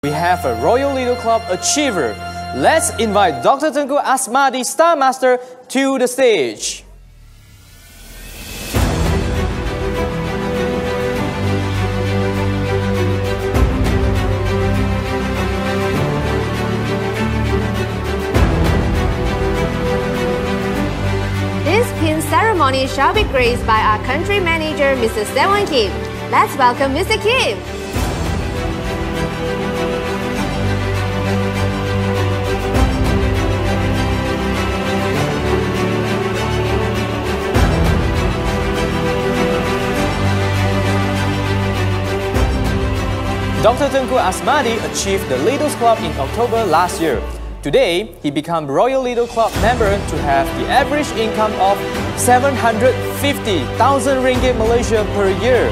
We have a Royal Lido Club achiever. Let's invite Dr. Tengku Asmadi, Star Master, to the stage. This pin ceremony shall be graced by our country manager, Mr. Sewon Kim. Let's welcome Mr. Kim. Dr. Tengku Asmadi achieved the Lido's Club in October last year. Today, he became Royal Lido Club member to have the average income of 750,000 ringgit Malaysia per year.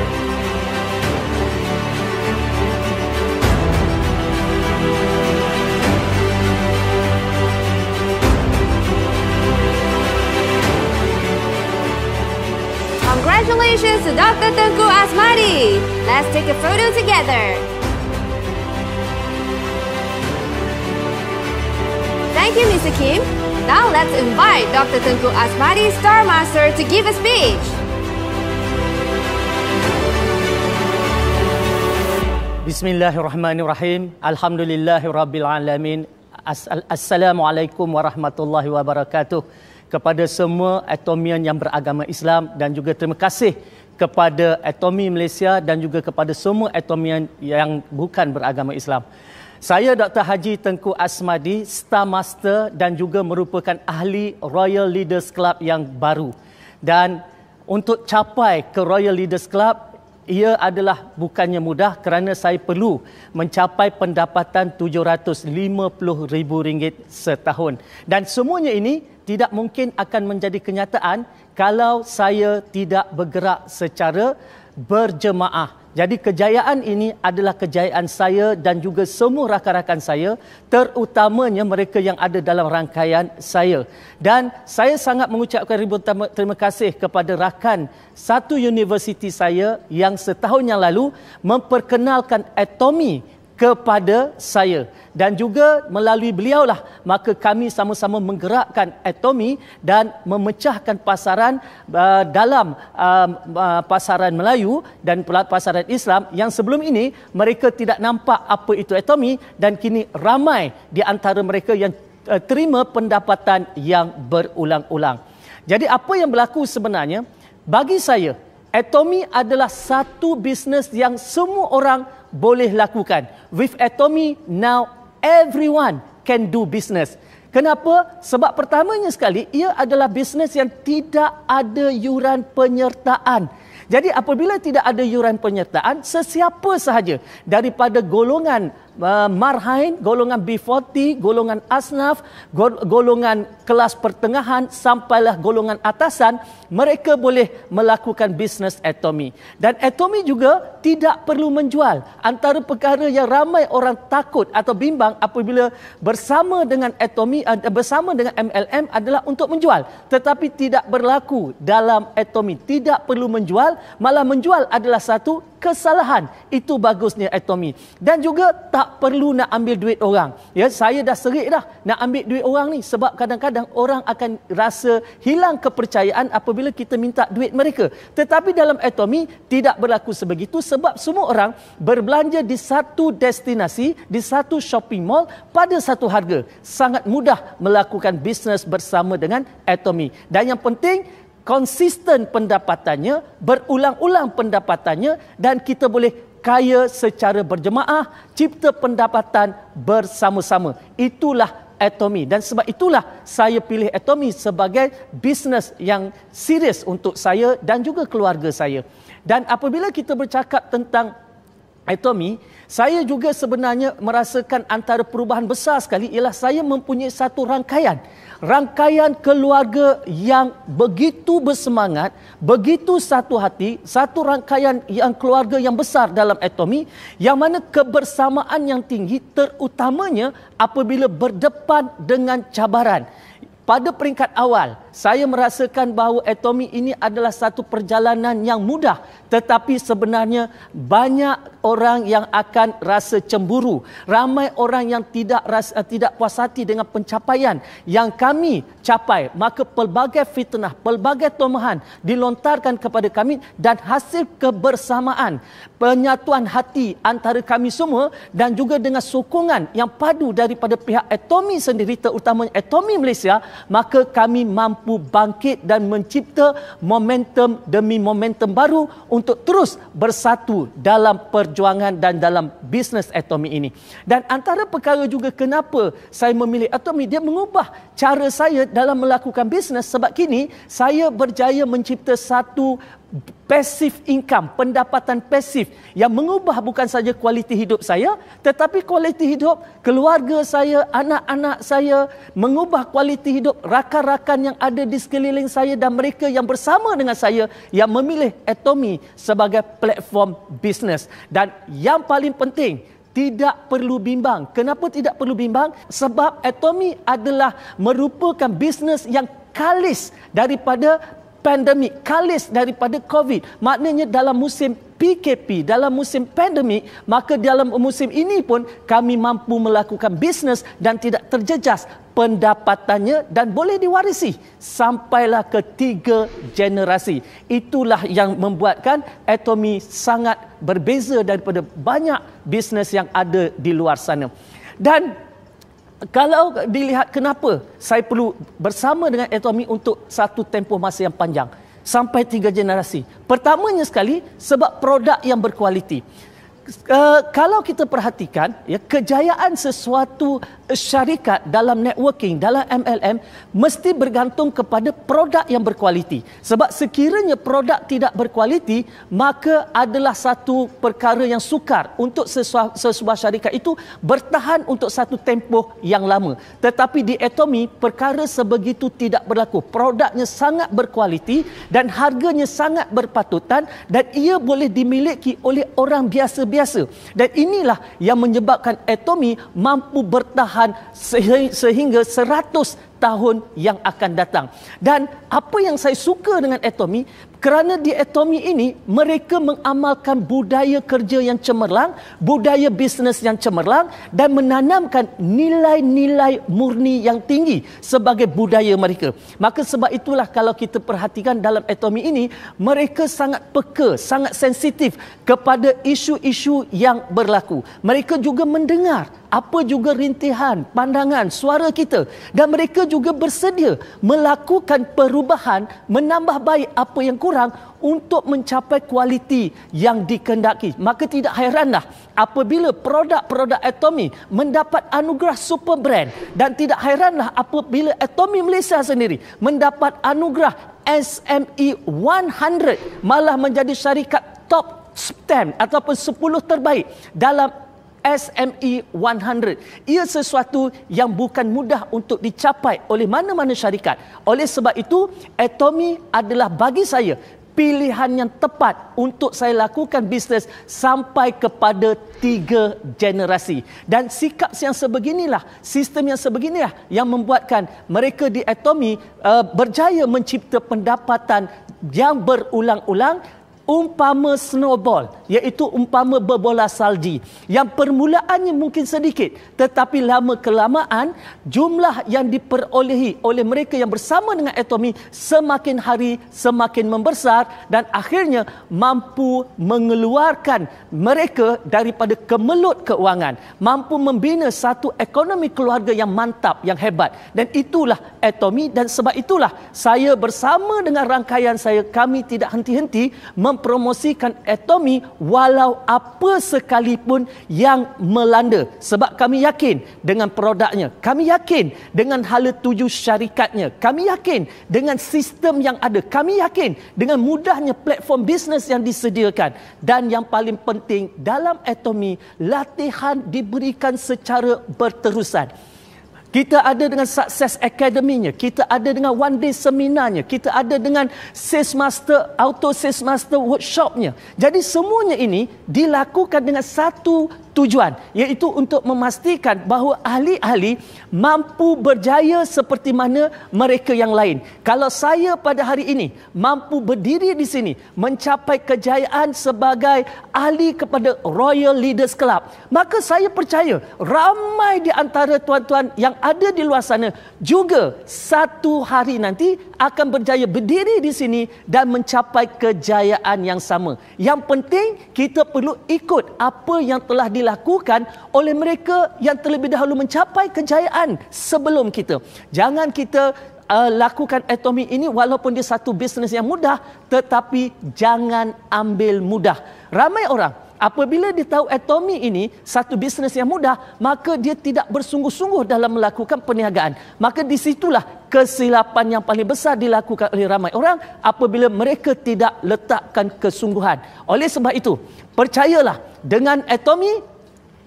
Congratulations to Dr. Tengku Asmadi. Let's take a photo together. Thank you, Mr. Kim. Now let's invite Dr. Tengku Asmadi, Star Master, to give a speech. Bismillahirrahmanirrahim. Alhamdulillahirabbil alamin. Assalamualaikum warahmatullahi wabarakatuh. Kepada semua atomian yang beragama Islam dan juga terima kasih kepada Atomi Malaysia dan juga kepada semua atomian yang bukan beragama Islam. Saya Dr. Haji Tengku Asmadi, Star Master dan juga merupakan ahli Royal Leaders Club yang baru. Dan untuk capai ke Royal Leaders Club, ia adalah bukannya mudah kerana saya perlu mencapai pendapatan RM750,000 setahun. Dan semuanya ini tidak mungkin akan menjadi kenyataan kalau saya tidak bergerak secara berjemaah. Jadi kejayaan ini adalah kejayaan saya dan juga semua rakan-rakan saya, terutamanya mereka yang ada dalam rangkaian saya. Dan saya sangat mengucapkan ribuan terima kasih kepada rakan satu universiti saya yang setahun yang lalu memperkenalkan Atomi kepada saya. Dan juga melalui beliaulah maka kami sama-sama menggerakkan Atomi dan memecahkan pasaran dalam pasaran Melayu dan pasaran Islam yang sebelum ini mereka tidak nampak apa itu Atomi, dan kini ramai di antara mereka yang terima pendapatan yang berulang-ulang. Jadi apa yang berlaku sebenarnya, bagi saya Atomi adalah satu bisnes yang semua orang boleh lakukan. With Atomi now everyone can do business. Kenapa? Sebab pertamanya sekali, ia adalah bisnes yang tidak ada yuran penyertaan. Jadi apabila tidak ada yuran penyertaan, sesiapa sahaja daripada golongan marhain, golongan B40, golongan asnaf, golongan kelas pertengahan sampailah golongan atasan, mereka boleh melakukan bisnes Atomi. Dan Atomi juga tidak perlu menjual. Antara perkara yang ramai orang takut atau bimbang apabila bersama dengan Atomi, bersama dengan MLM adalah untuk menjual. Tetapi tidak berlaku dalam Atomi. Tidak perlu menjual, malah menjual adalah satu kesalahan. Itu bagusnya Atomi. Dan juga tak perlu nak ambil duit orang. Ya, saya dah serik dah nak ambil duit orang ni, sebab kadang-kadang orang akan rasa hilang kepercayaan apabila kita minta duit mereka. Tetapi dalam Atomi tidak berlaku sebegitu, sebab semua orang berbelanja di satu destinasi, di satu shopping mall pada satu harga. Sangat mudah melakukan bisnes bersama dengan Atomi. Dan yang penting, konsisten pendapatannya, berulang-ulang pendapatannya, dan kita boleh kaya secara berjemaah, cipta pendapatan bersama-sama. Itulah Atomi. Dan sebab itulah saya pilih Atomi sebagai bisnes yang serius untuk saya dan juga keluarga saya. Dan apabila kita bercakap tentang Atomi, saya juga sebenarnya merasakan antara perubahan besar sekali ialah saya mempunyai satu rangkaian keluarga yang begitu bersemangat, begitu satu hati, satu rangkaian yang keluarga yang besar dalam Atomi, yang mana kebersamaan yang tinggi terutamanya apabila berdepan dengan cabaran. Pada peringkat awal, saya merasakan bahawa Atomi ini adalah satu perjalanan yang mudah. tetapi sebenarnya banyak orang yang akan rasa cemburu. Ramai orang yang tidak puas hati dengan pencapaian yang kami capai. Maka pelbagai fitnah, pelbagai tomahan dilontarkan kepada kami dan hasil kebersamaan, penyatuan hati antara kami semua dan juga dengan sokongan yang padu daripada pihak Atomy sendiri, terutamanya Atomy Malaysia, maka kami mampu bangkit dan mencipta momentum demi momentum baru untuk terus bersatu dalam perjuangan dan dalam bisnes Atomy ini. Dan antara perkara juga kenapa saya memilih Atomy, dia mengubah cara saya dalam melakukan bisnes, sebab kini saya berjaya mencipta satu passive income, pendapatan pasif yang mengubah bukan saja kualiti hidup saya, tetapi kualiti hidup keluarga saya, anak-anak saya, mengubah kualiti hidup rakan-rakan yang ada di sekeliling saya dan mereka yang bersama dengan saya yang memilih Atomy sebagai platform bisnes. Dan yang paling penting, tidak perlu bimbang. Kenapa tidak perlu bimbang? Sebab Atomy adalah merupakan bisnes yang kalis daripada pandemik, kalis daripada COVID. Maknanya dalam musim PKP, dalam musim pandemik, maka dalam musim ini pun kami mampu melakukan bisnes dan tidak terjejas pendapatannya dan boleh diwarisi sampailah ke 3 generasi. Itulah yang membuatkan Atomy sangat berbeza daripada banyak bisnes yang ada di luar sana. Dan kalau dilihat kenapa saya perlu bersama dengan Atomy untuk satu tempoh masa yang panjang, sampai 3 generasi. Pertamanya sekali, sebab produk yang berkualiti. Kalau kita perhatikan, ya, kejayaan sesuatu syarikat dalam networking, dalam MLM mesti bergantung kepada produk yang berkualiti. Sebab sekiranya produk tidak berkualiti, maka adalah satu perkara yang sukar untuk sebuah syarikat itu bertahan untuk satu tempoh yang lama. Tetapi di Atomy, perkara sebegitu tidak berlaku. Produknya sangat berkualiti dan harganya sangat berpatutan dan ia boleh dimiliki oleh orang biasa-biasa. Dan inilah yang menyebabkan Atomy mampu bertahan sehingga 100 tahun yang akan datang. Dan apa yang saya suka dengan Atomy, kerana di Atomy ini mereka mengamalkan budaya kerja yang cemerlang, budaya bisnes yang cemerlang dan menanamkan nilai-nilai murni yang tinggi sebagai budaya mereka. Maka sebab itulah kalau kita perhatikan dalam Atomy ini, mereka sangat peka, sangat sensitif kepada isu-isu yang berlaku. Mereka juga mendengar apa juga rintihan, pandangan, suara kita. Dan mereka juga bersedia melakukan perubahan, menambah baik apa yang kurang untuk mencapai kualiti yang dikehendaki. Maka tidak hairanlah apabila produk-produk Atomy mendapat anugerah super brand. Dan tidak hairanlah apabila Atomy Malaysia sendiri mendapat anugerah SME 100, malah menjadi syarikat top 10 ataupun 10 terbaik dalam SME 100. Ia sesuatu yang bukan mudah untuk dicapai oleh mana-mana syarikat. Oleh sebab itu, Atomy adalah bagi saya pilihan yang tepat untuk saya lakukan bisnes sampai kepada 3 generasi. Dan sikap yang sebeginilah, sistem yang sebeginilah yang membuatkan mereka di Atomy berjaya mencipta pendapatan yang berulang-ulang, umpama snowball, iaitu umpama berbola salji yang permulaannya mungkin sedikit, tetapi lama kelamaan jumlah yang diperolehi oleh mereka yang bersama dengan Atomy semakin hari semakin membesar dan akhirnya mampu mengeluarkan mereka daripada kemelut keuangan, mampu membina satu ekonomi keluarga yang mantap, yang hebat. Dan itulah Atomy, dan sebab itulah saya bersama dengan rangkaian saya, kami tidak henti-henti mempromosikan Atomy walau apa sekalipun yang melanda. Sebab kami yakin dengan produknya, kami yakin dengan hala tuju syarikatnya, kami yakin dengan sistem yang ada, kami yakin dengan mudahnya platform bisnes yang disediakan. Dan yang paling penting dalam Atomy, latihan diberikan secara berterusan. Kita ada dengan Success Academy-nya, kita ada dengan One Day Seminarnya, kita ada dengan Sales Master, Auto Sales Master Workshop-nya. Jadi semuanya ini dilakukan dengan satu tujuan, iaitu untuk memastikan bahawa ahli-ahli mampu berjaya seperti mana mereka yang lain. Kalau saya pada hari ini mampu berdiri di sini mencapai kejayaan sebagai ahli kepada Royal Leaders Club, maka saya percaya ramai di antara tuan-tuan yang ada di luar sana juga satu hari nanti akan berjaya berdiri di sini dan mencapai kejayaan yang sama. Yang penting kita perlu ikut apa yang telah dilakukan oleh mereka yang terlebih dahulu mencapai kejayaan sebelum kita. Jangan kita lakukan Atomy ini walaupun dia satu bisnes yang mudah, tetapi jangan ambil mudah. Ramai orang apabila dia tahu Atomy ini satu bisnes yang mudah, maka dia tidak bersungguh-sungguh dalam melakukan perniagaan. Maka di situlah kesilapan yang paling besar dilakukan oleh ramai orang apabila mereka tidak letakkan kesungguhan. Oleh sebab itu, percayalah dengan Atomy,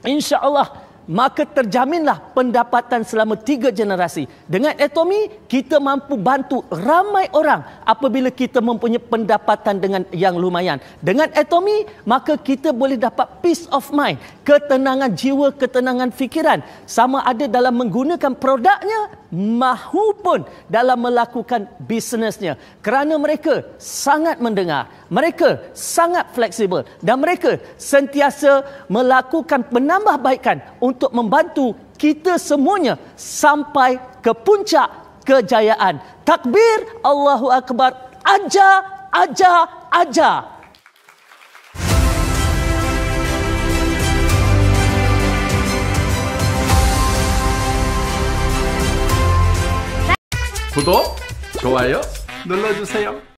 insya-Allah maka terjaminlah pendapatan selama 3 generasi. Dengan Atomy, kita mampu bantu ramai orang apabila kita mempunyai pendapatan dengan yang lumayan. Dengan Atomy, maka kita boleh dapat peace of mind, ketenangan jiwa, ketenangan fikiran, sama ada dalam menggunakan produknya mahupun dalam melakukan bisnesnya. Kerana mereka sangat mendengar, mereka sangat fleksibel dan mereka sentiasa melakukan penambahbaikan untuk membantu kita semuanya sampai ke puncak kejayaan. Takbir, Allahu Akbar, aja. 구독, 좋아요 눌러주세요.